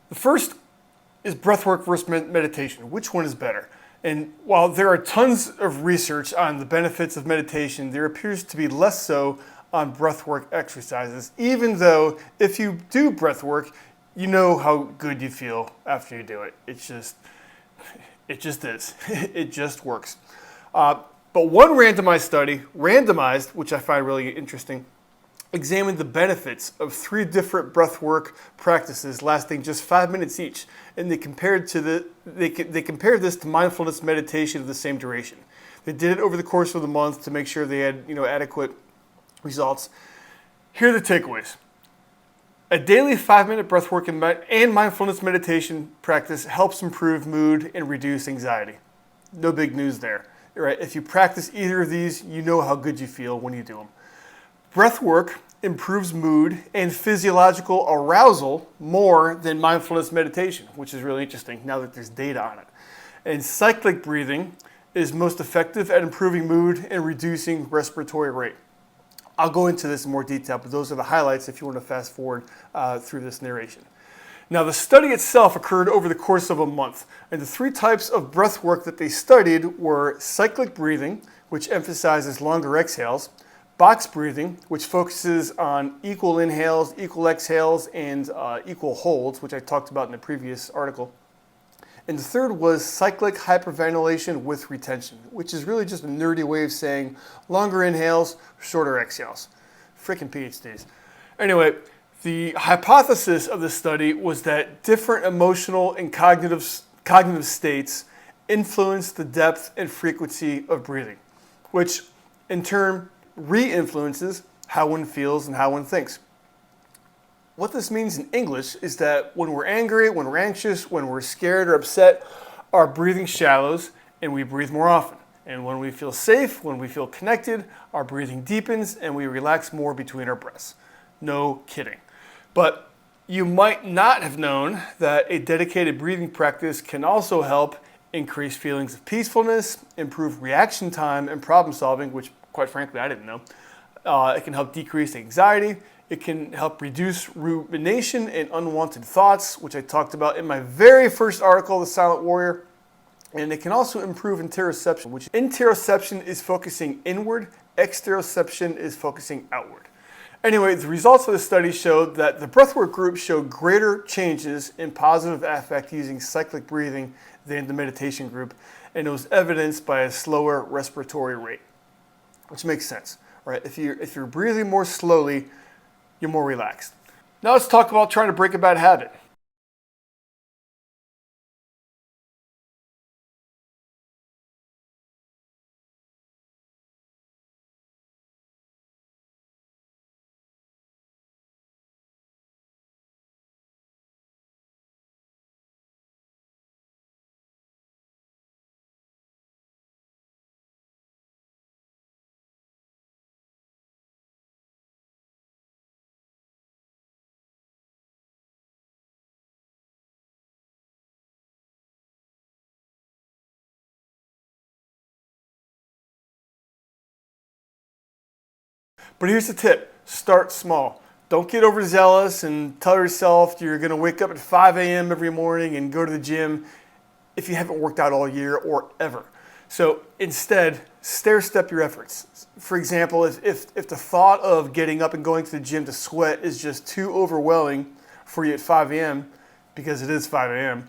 The first is breathwork versus meditation. Which one is better? And while there are tons of research on the benefits of meditation, there appears to be less so on breathwork exercises, even though if you do breathwork, you know how good you feel after you do it. It just is. It just works. But one randomized study, which I find really interesting, examined the benefits of 3 different breathwork practices lasting just 5 minutes each, and they compared this to mindfulness meditation of the same duration. They did it over the course of the month to make sure they had adequate results. Here are the takeaways. A daily 5-minute breathwork and mindfulness meditation practice helps improve mood and reduce anxiety. No big news there. Right? If you practice either of these, you know how good you feel when you do them. Breathwork improves mood and physiological arousal more than mindfulness meditation, which is really interesting now that there's data on it. And cyclic breathing is most effective at improving mood and reducing respiratory rate. I'll go into this in more detail, but those are the highlights if you want to fast forward through this narration. Now, the study itself occurred over the course of a month, and the 3 types of breath work that they studied were cyclic breathing, which emphasizes longer exhales, box breathing, which focuses on equal inhales, equal exhales, and equal holds, which I talked about in the previous article. And the third was cyclic hyperventilation with retention, which is really just a nerdy way of saying longer inhales, shorter exhales. Freaking PhDs. Anyway, the hypothesis of the study was that different emotional and cognitive states influence the depth and frequency of breathing, which in turn re-influences how one feels and how one thinks. What this means in English is that when we're angry, when we're anxious, when we're scared or upset, our breathing shallows and we breathe more often. And when we feel safe, when we feel connected, our breathing deepens and we relax more between our breaths. No kidding. But you might not have known that a dedicated breathing practice can also help increase feelings of peacefulness, improve reaction time and problem solving, which quite frankly I didn't know. It can help decrease anxiety. It can help reduce rumination and unwanted thoughts, which I talked about in my very first article, The Silent Warrior. And it can also improve interoception, which interoception is focusing inward, exteroception is focusing outward. Anyway, the results of the study showed that the breathwork group showed greater changes in positive affect using cyclic breathing than the meditation group, and it was evidenced by a slower respiratory rate, which makes sense, right? If you're breathing more slowly, you're more relaxed. Now let's talk about trying to break a bad habit. But here's the tip, start small. Don't get overzealous and tell yourself you're going to wake up at 5 a.m. every morning and go to the gym if you haven't worked out all year or ever. So instead, stair-step your efforts. For example, if the thought of getting up and going to the gym to sweat is just too overwhelming for you at 5 a.m., because it is 5 a.m.,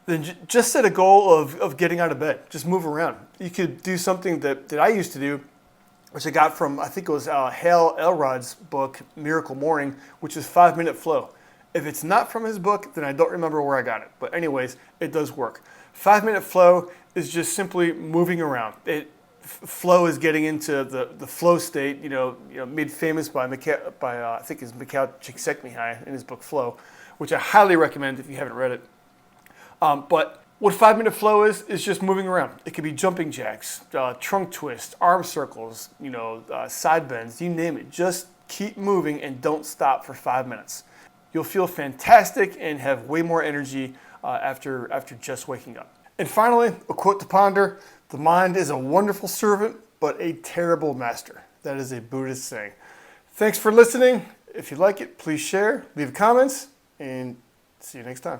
then just set a goal of getting out of bed. Just move around. You could do something that I used to do, which I got from, I think it was Hal Elrod's book, Miracle Morning, which is 5-minute flow. If it's not from his book, then I don't remember where I got it. But anyways, it does work. 5-minute flow is just simply moving around. Flow is getting into the flow state, made famous by I think it's Mikhail Csikszentmihalyi in his book Flow, which I highly recommend if you haven't read it. But what 5-minute flow is just moving around. It could be jumping jacks, trunk twists, arm circles, side bends, you name it. Just keep moving and don't stop for 5 minutes. You'll feel fantastic and have way more energy after just waking up. And finally, a quote to ponder: the mind is a wonderful servant, but a terrible master. That is a Buddhist saying. Thanks for listening. If you like it, please share, leave comments, and See you next time.